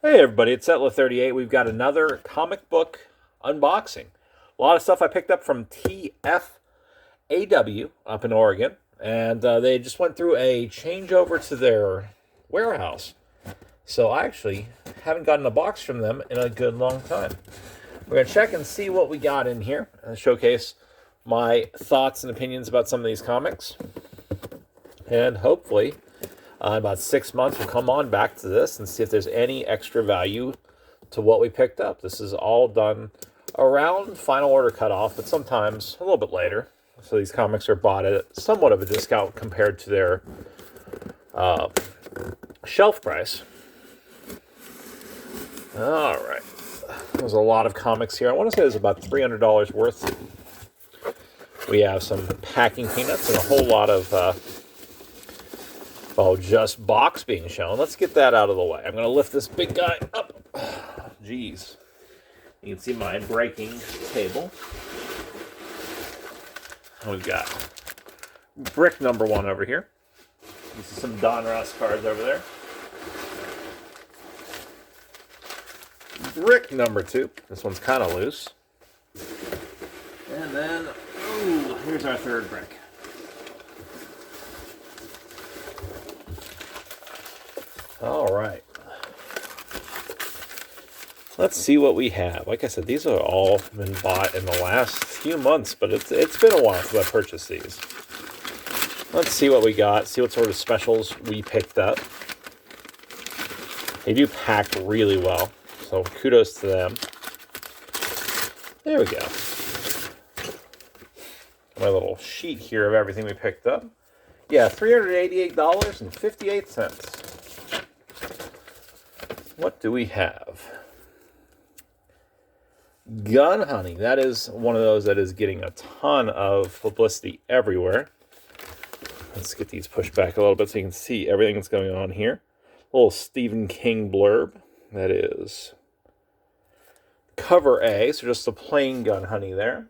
Hey everybody, it's Settler38. We've got another comic book unboxing. A lot of stuff I picked up from TFAW up in Oregon, and they just went through a changeover to their warehouse. So I actually haven't gotten a box from them in a good long time. We're going to check and see what we got in here and showcase my thoughts and opinions about some of these comics. And hopefully in about 6 months, we'll come on back to this and see if there's any extra value to what we picked up. This is all done around final order cutoff, but sometimes a little bit later. So these comics are bought at somewhat of a discount compared to their shelf price. All right. There's a lot of comics here. I want to say there's about $300 worth. We have some packing peanuts and a whole lot of just box being shown. Let's get that out of the way. I'm going to lift this big guy up. Jeez. You can see my breaking table. We've got brick number 1 over here. You see some Don Ross cards over there. Brick number 2. This one's kind of loose. And then, ooh, here's our third brick. All right. Let's see what we have. Like I said, these are all been bought in the last few months, but it's been a while since I purchased these. Let's see what we got, see what sort of specials we picked up. They do pack really well, so kudos to them. There we go. My little sheet here of everything we picked up. Yeah, $388.58. What do we have? Gun hunting. That is one of those that is getting a ton of publicity everywhere. Let's get these pushed back a little bit so you can see everything that's going on here. A little Stephen King blurb. That is cover A, so just the plain gun hunting there.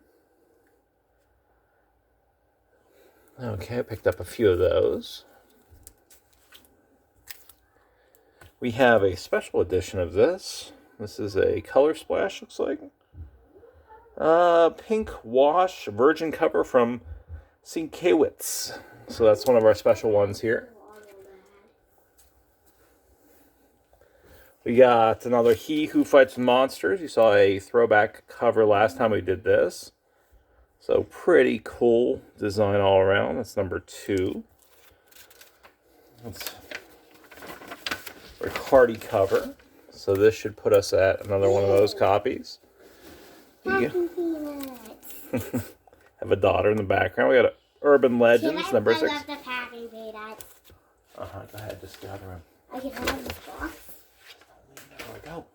Okay, I picked up a few of those. We have a special edition of this. This is a color splash, looks like. Pink wash virgin cover from Sienkiewicz. So that's one of our special ones here. We got another He Who Fights Monsters. You saw a throwback cover last time we did this. So pretty cool design all around. That's number 2. That's our Cardi cover. So this should put us at another one of those copies. Have a daughter in the background. We got Urban Legends, number 6. I love the packing peanuts. Go ahead, just gather them. I can have this box. There we go.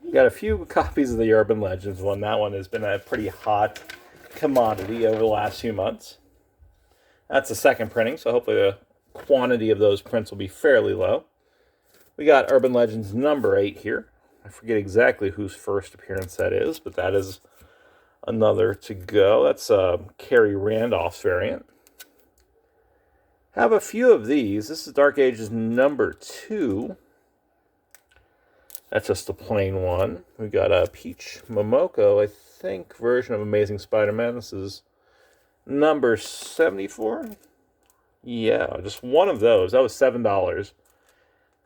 We got a few copies of the Urban Legends one. That one has been a pretty hot commodity over the last few months. That's the second printing, so hopefully the quantity of those prints will be fairly low. We got Urban Legends number 8 here. I forget exactly whose first appearance that is, but that is another to go. That's Carrie Randolph's variant. Have a few of these. This is Dark Ages number 2. That's just a plain one. We got a Peach Momoko, I think, version of Amazing Spider-Man. This is number 74. Yeah, just one of those. That was $7.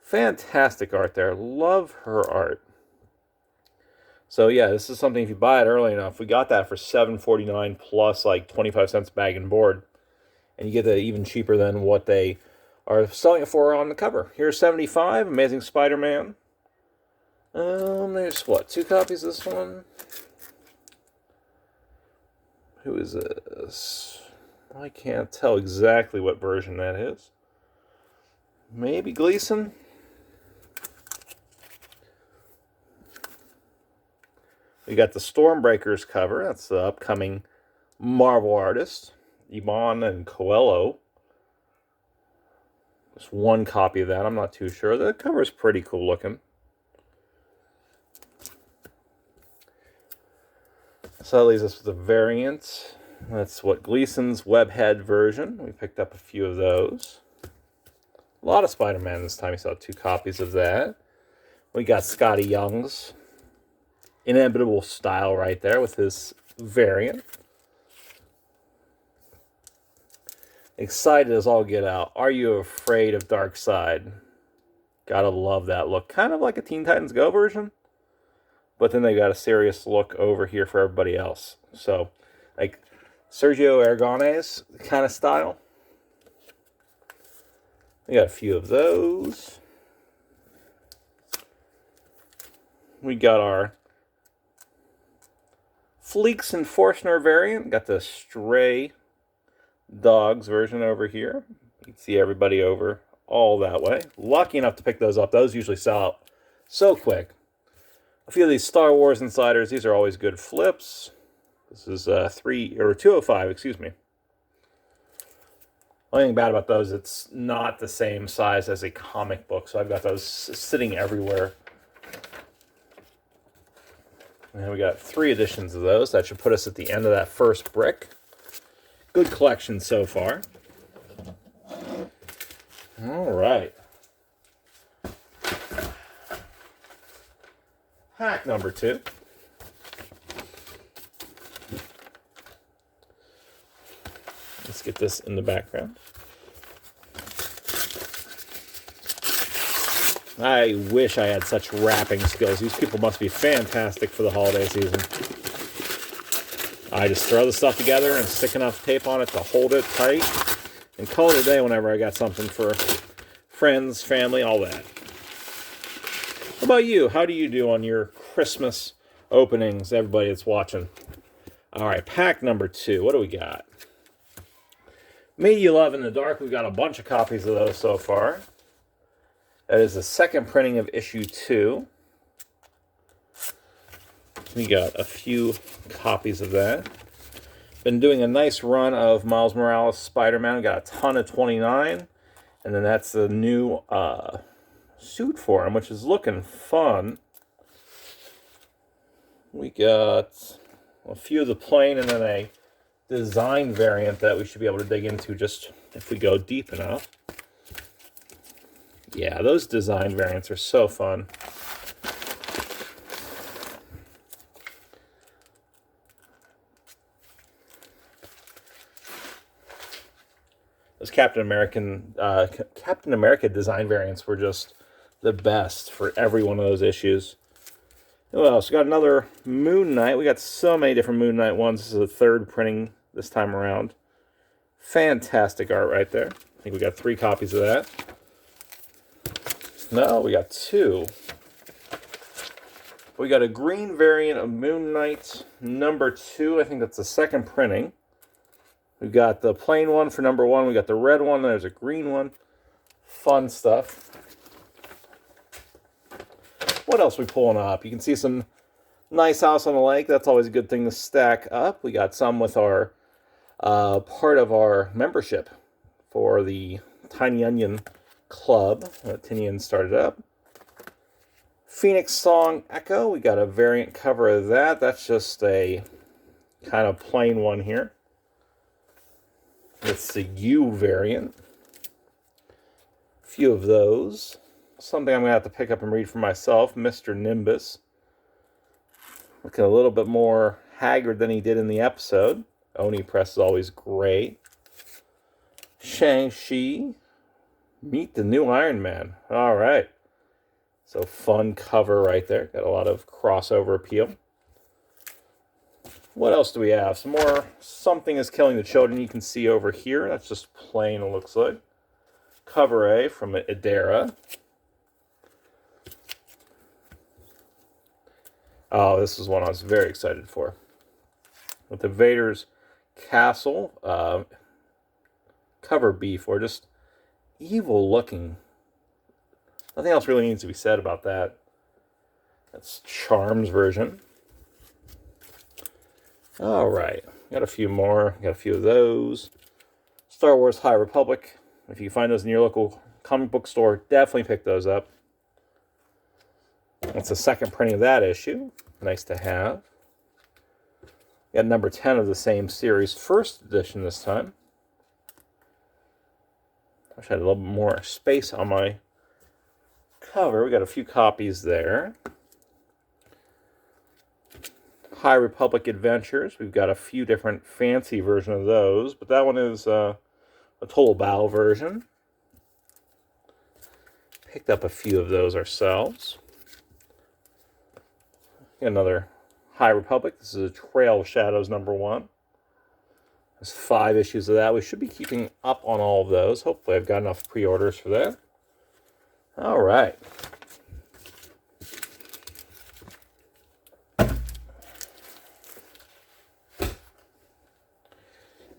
Fantastic art there. Love her art. So yeah, this is something if you buy it early enough. We got that for $7.49 plus like 25 cents bag and board. And you get that even cheaper than what they are selling it for on the cover. Here's 75, Amazing Spider-Man. There's what, 2 copies of this one? Who is this? I can't tell exactly what version that is. Maybe Gleason? We got the Stormbreakers cover. That's the upcoming Marvel artist, Iman and Coelho. Just one copy of that. I'm not too sure. The cover is pretty cool looking. So that leaves us with a variant. That's what Gleason's Webhead version. We picked up a few of those. A lot of Spider-Man this time. You saw 2 copies of that. We got Scotty Young's inevitable style right there with his variant. Excited as all get out. Are you afraid of Darkseid? Gotta love that look. Kind of like a Teen Titans Go version. But then they got a serious look over here for everybody else. So, like Sergio Aragonés kind of style. We got a few of those. We got our Fleeks and Forstner variant. Got the Stray Dogs version over here. You can see everybody over all that way. Lucky enough to pick those up. Those usually sell out so quick. A few of these Star Wars Insiders. These are always good flips. This is 205, excuse me. Only thing bad about those, it's not the same size as a comic book, so I've got those sitting everywhere. And we got 3 editions of those. That should put us at the end of that first brick. Good collection so far. All right. Pack number 2. Let's get this in the background. I wish I had such wrapping skills. These people must be fantastic for the holiday season. I just throw the stuff together and stick enough tape on it to hold it tight and call it a day whenever I got something for friends, family, all that. How about you? How do you do on your Christmas openings, everybody that's watching? All right, pack number 2. What do we got? May You Love in the Dark. We've got a bunch of copies of those so far. That is the second printing of issue 2. We got a few copies of that. Been doing a nice run of Miles Morales Spider-Man. We got a ton of 29. And then that's the new suit for him, which is looking fun. We got a few of the plain and then a design variant that we should be able to dig into just if we go deep enough. Yeah, those design variants are so fun. Those Captain America design variants were just the best for every one of those issues. What else? We got another Moon Knight. We got so many different Moon Knight ones. This is the 3rd printing this time around. Fantastic art right there. I think we got 3 copies of that. No, we got 2. We got a green variant of Moon Knight number 2. I think that's the 2nd printing. We've got the plain one for number 1. We got the red one. There's a green one. Fun stuff. What else are we pulling up? You can see some nice House on the Lake. That's always a good thing to stack up. We got some with our part of our membership for the Tiny Onion Club that Tinian started up. Phoenix Song Echo. We got a variant cover of that. That's just a kind of plain one here. It's the U variant. A few of those. Something I'm going to have to pick up and read for myself. Mr. Nimbus. Looking a little bit more haggard than he did in the episode. Oni Press is always great. Shang-Chi. Meet the new Iron Man. All right. So fun cover right there. Got a lot of crossover appeal. What else do we have? Some more Something is Killing the Children you can see over here. That's just plain, it looks like. Cover A from Idera. Oh, this is one I was very excited for. With the Vader's Castle. Cover B for just evil looking. Nothing else really needs to be said about that. That's Charm's version. All right, got a few more. Got a few of those. Star Wars High Republic. If you find those in your local comic book store, definitely pick those up. That's the 2nd printing of that issue. Nice to have. Got number 10 of the same series, 1st edition this time. Wish I had a little bit more space on my cover. We got a few copies there. High Republic Adventures. We've got a few different fancy versions of those, but that one is a Total Battle version. Picked up a few of those ourselves. Another High Republic. This is a Trail of Shadows #1. There's 5 issues of that. We should be keeping up on all of those. Hopefully I've got enough pre-orders for that. All right.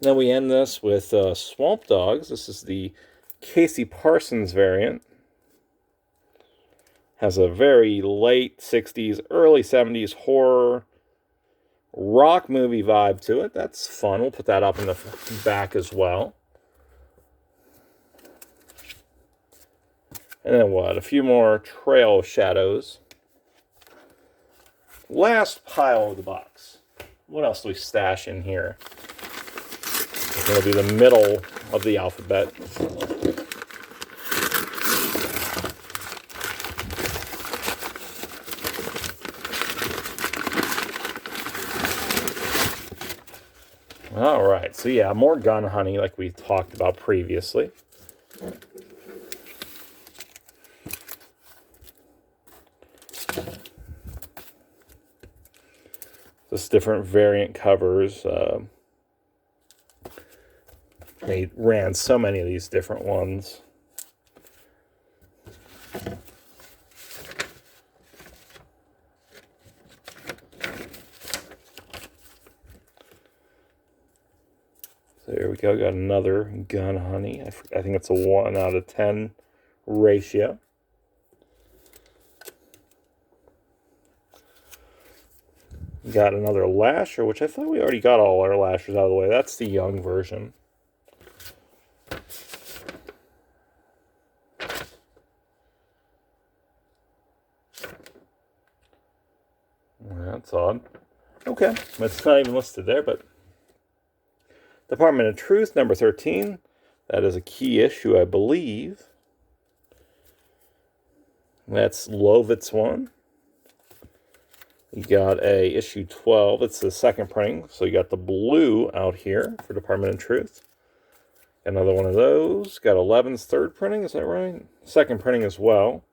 Then we end this with Swamp Dogs. This is the Casey Parsons variant. Has a very late 60s, early 70s horror rock movie vibe to it. That's fun. We'll put that up in the back as well. And then what? A few more Trail of Shadows. Last pile of the box. What else do we stash in here? It's going to be the middle of the alphabet. All right, so yeah, more gun honey like we talked about previously. Just different variant covers. They ran so many of these different ones. So there we go. Got another gun honey. I think it's a 1/10 ratio. Got another lasher, which I thought we already got all our lashers out of the way. That's the young version. That's odd. Okay, it's not even listed there, but Department of Truth, #13. That is a key issue, I believe. That's Lovitz one. You got a issue 12. It's the second printing. So you got the blue out here for Department of Truth. Another one of those. Got 11's third printing. Is that right? Second printing as well.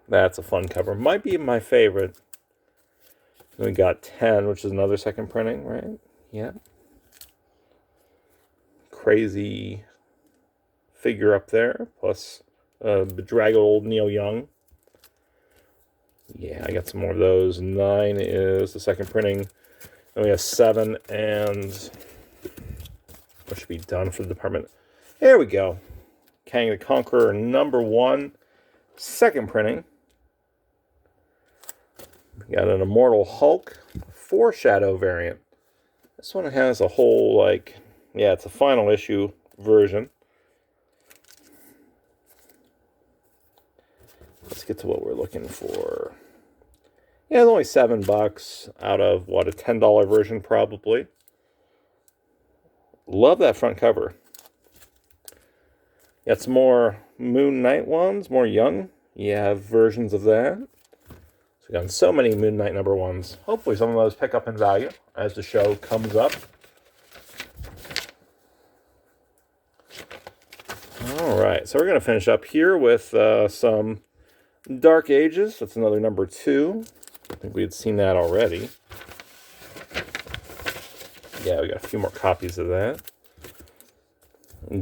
That's a fun cover. Might be my favorite. Then we got 10, which is another second printing, right? Yeah. Crazy figure up there. Plus bedraggled old Neil Young. Yeah, I got some more of those. 9 is the second printing. Then we have 7 and what should be done for the department. There we go. Kang the Conqueror #1. Second printing. We got an Immortal Hulk foreshadow variant. This one has a whole, yeah, it's a final issue version. Let's get to what we're looking for. Yeah, it's only $7 out of, what, a $10 version probably. Love that front cover. Got some more Moon Knight ones, more young. You have versions of that. So we got so many Moon Knight #1s. Hopefully some of those pick up in value as the show comes up. All right, so we're going to finish up here with some Dark Ages. That's another #2. I think we had seen that already. Yeah, we got a few more copies of that.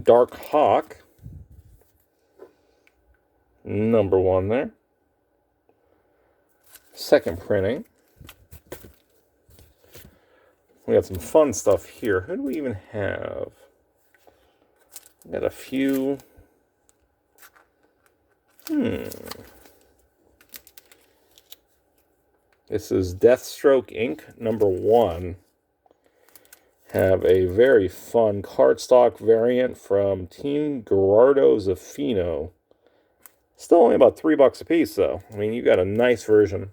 Dark Hawk. #1 there. Second printing. We got some fun stuff here. Who do we even have? We got a few. This is Deathstroke Inc. #1. Have a very fun cardstock variant from Team Gerardo Zaffino. Still only about $3 a piece, though. I mean, you got a nice version.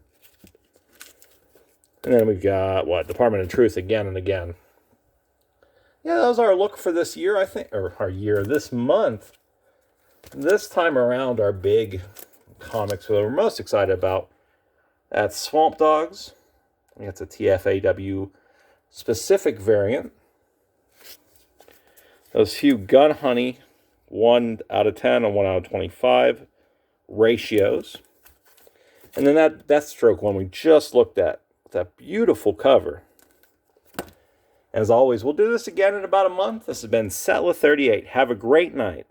And then we've got, what, Department of Truth again and again. yeah, that was our look for this year, I think, or this month. This time around, our big comics that we're most excited about, that's Swamp Dogs. I think it's a TFAW specific variant. Those few Gun Honey 1 out of 10 and 1 out of 25 ratios. And then that Deathstroke one we just looked at. That beautiful cover. As always, we'll do this again in about a month. This has been Settler 38. Have a great night.